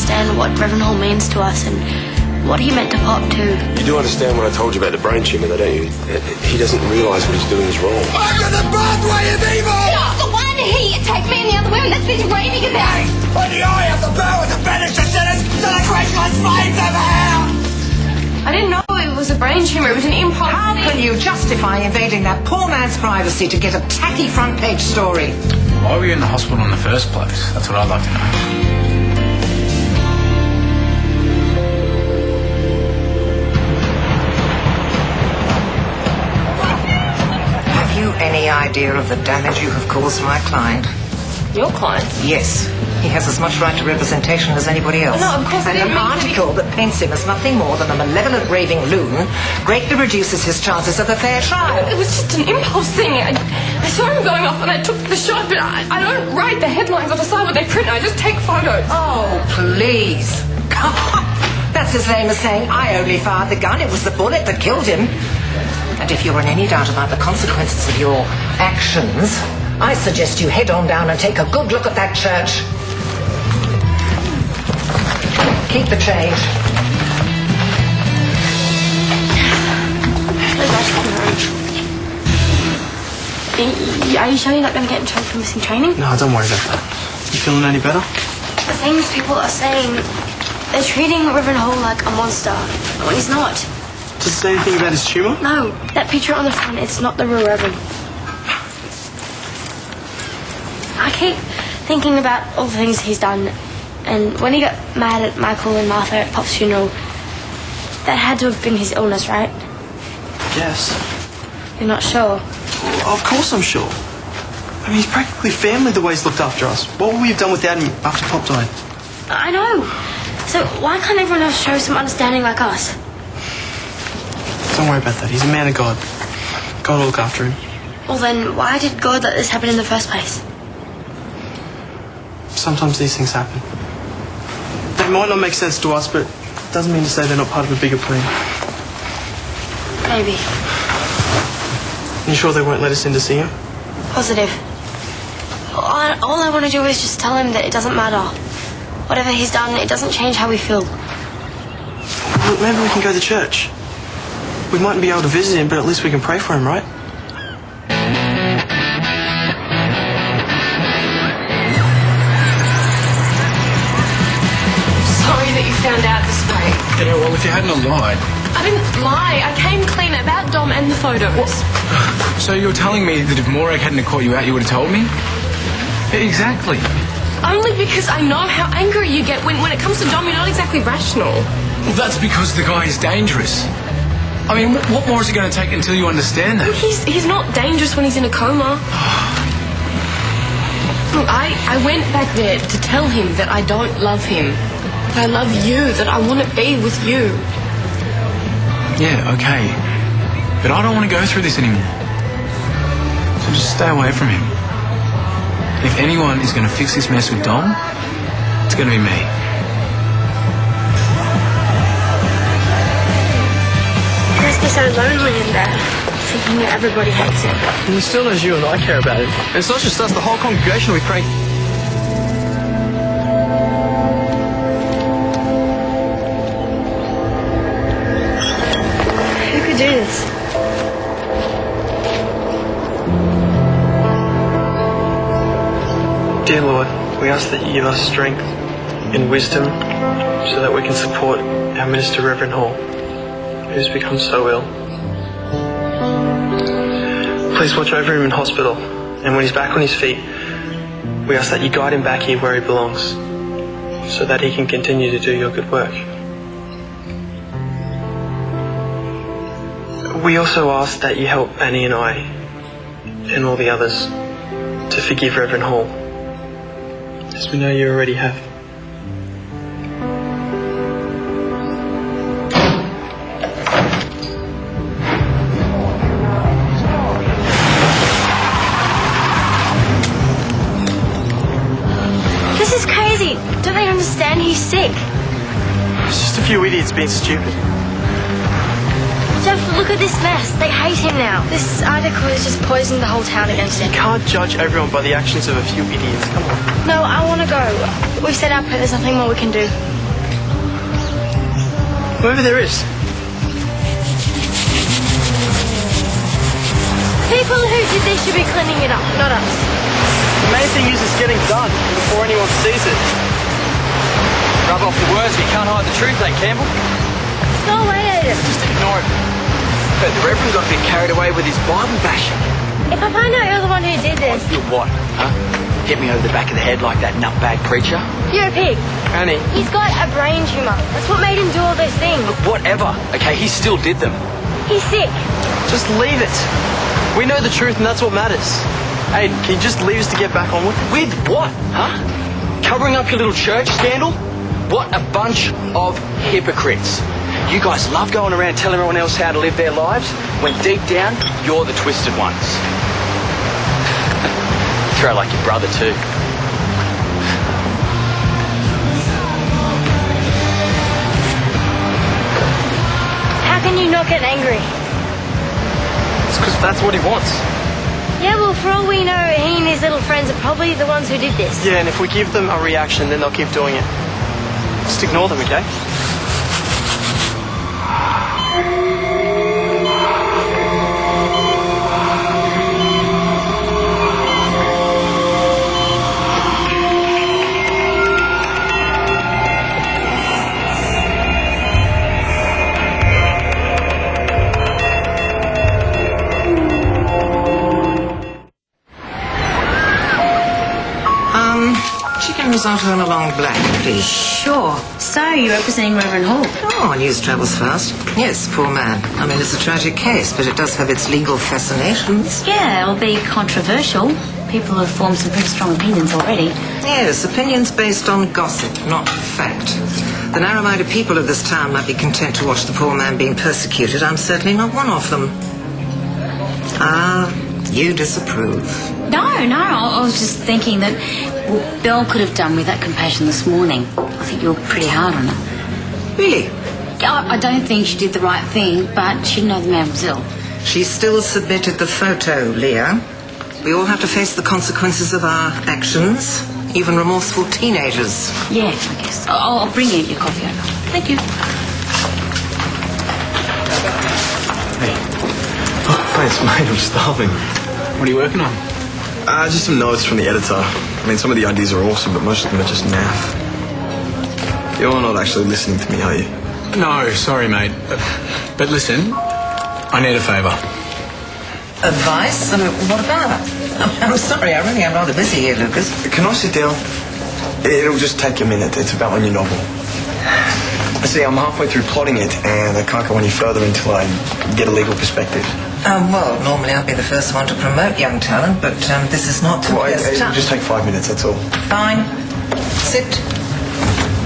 understand what Reverend Hall means to us and what he meant to Pop too. You do understand what I told you about the brain tumour, though, don't you? He doesn't realise what he's doing is wrong. I'm in the pathway of evil! You're the one he attacked me and the other women that's been raving about it! Only I have the power to banish the sinners to the graceless flames of hell! I didn't know it was a brain tumour. It was an impulse. How can you justify invading that poor man's privacy to get a tacky front page story? Why were you in the hospital in the first place? That's what I'd like to know. Have you any idea of the damage you have caused my client? Your client? Yes. He has as much right to representation as anybody else. No, of course I And didn't an mean to be- article that paints him as nothing more than a malevolent raving loon greatly reduces his chances of a fair trial. It was just an impulse thing. I saw him going off and I took the shot, but I don't write the headlines on the side what they print. I just take photos. Oh, please. That's the same as saying I only fired the gun. It was the bullet that killed him. And if you're in any doubt about the consequences of your actions, I suggest you head on down and take a good look at that church. Keep the change. Are you sure you're not going to get in trouble for missing training? No, don't worry about that. You feeling any better? The things people are saying, they're treating Reverend Hall like a monster when he's not. Does it say anything about his tumour? No, that picture on the front, it's not the real Reverend. I keep thinking about all the things he's done, and when he got mad at Michael and Martha at Pop's funeral, that had to have been his illness, right? Yes. You're not sure? Well, of course I'm sure. I mean, he's practically family the way he's looked after us. What would we have done without him after Pop died? I know. So why can't everyone else show some understanding like us? Don't worry about that. He's a man of God. God will look after him. Well then, why did God let this happen in the first place? Sometimes these things happen. They might not make sense to us, but it doesn't mean to say they're not part of a bigger plan. Maybe. You sure they won't let us in to see him? Positive. All I want to do is just tell him that it doesn't matter. Whatever he's done, it doesn't change how we feel. Well, maybe we can go to church. We mightn't be able to visit him, but at least we can pray for him, right? Sorry that you found out this way. Yeah, well, if you hadn't have lied... I didn't lie. I came clean about Dom and the photos. So you're telling me that if Morag hadn't have caught you out, you would have told me? Yeah, exactly. Only because I know how angry you get when it comes to Dom. You're not exactly rational. Well, that's because the guy is dangerous. I mean, what more is it going to take until you understand that? He's not dangerous when he's in a coma. Look, I went back there to tell him that I don't love him. That I love you, that I want to be with you. Yeah, okay. But I don't want to go through this anymore. So just stay away from him. If anyone is going to fix this mess with Dom, it's going to be me. He must be so lonely in there, thinking that everybody hates him. And he still knows you and I care about him. And it's not just us, the whole congregation we pray. Who could do this? Dear Lord, we ask that you give us strength and wisdom so that we can support our minister, Reverend Hall, who's become so ill. Please watch over him in hospital, and when he's back on his feet, we ask that you guide him back here where he belongs, so that he can continue to do your good work. We also ask that you help Annie and I, and all the others, to forgive Reverend Hall, as we know you already have. This is crazy. Don't they understand he's sick? It's just a few idiots being stupid. Jeff, look at this mess. They hate him now. This article is just poisoning the whole town against him. You can't judge everyone by the actions of a few idiots. Come on. No, I want to go. We've said our prayer. There's nothing more we can do. Whoever there is. People who did this should be cleaning it up, not us. The main thing is it's getting done before anyone sees it. Rub off the words, you can't hide the truth, eh, Campbell? Go away, Aiden. Just ignore it. But the Reverend got a bit carried away with his Bible bashing. If I find out you're the one who did this, You what, huh? Hit me over the back of the head like that nutbag preacher? you're a pig. Annie, He's got a brain tumor. That's what made him do all those things. Whatever. Okay, he still did them. He's sick. just leave it. We know the truth and that's what matters. Hey, can you just leave us to get back on with it? With what, huh? Covering up your little church scandal? What a bunch of hypocrites. You guys love going around telling everyone else how to live their lives, when deep down, you're the twisted ones. Throw like your brother too. How can you not get angry? It's because that's what he wants. Yeah, well, for all we know, he and his little friends are probably the ones who did this. Yeah, and if we give them a reaction, then they'll keep doing it. Just ignore them, okay? Chicken risotto and a long black, please. Sure. So, you're representing Reverend Hall? Oh, news travels fast. Yes, poor man. I mean, it's a tragic case, but it does have its legal fascinations. Yeah, it'll be controversial. People have formed some pretty strong opinions already. Yes, opinions based on gossip, not fact. The narrow-minded people of this town might be content to watch the poor man being persecuted. I'm certainly not one of them. Ah, you disapprove. No, I was just thinking that Belle could have done with that compassion this morning. I think you were pretty hard on her. Really? I don't think she did the right thing, but she didn't know the man was ill. She still submitted the photo, Leah. We all have to face the consequences of our actions, even remorseful teenagers. Yeah, I guess. I'll bring you your coffee over. Thank you. Thanks, mate. I'm starving. What are you working on? Just some notes from the editor. I mean, some of the ideas are awesome, but most of them are just naff. You're not actually listening to me, are you? No, sorry, mate. But listen, I need a favour. Advice? I mean, what about it? I'm sorry, I really am rather busy here, Lucas. Can I sit down? It'll just take a minute. It's about my new novel. See, I'm halfway through plotting it, and I can't go any further until I get a legal perspective. Well, normally I'd be the first one to promote young talent, but this is not the best It'll time. just take 5 minutes, that's all. Fine. Sit.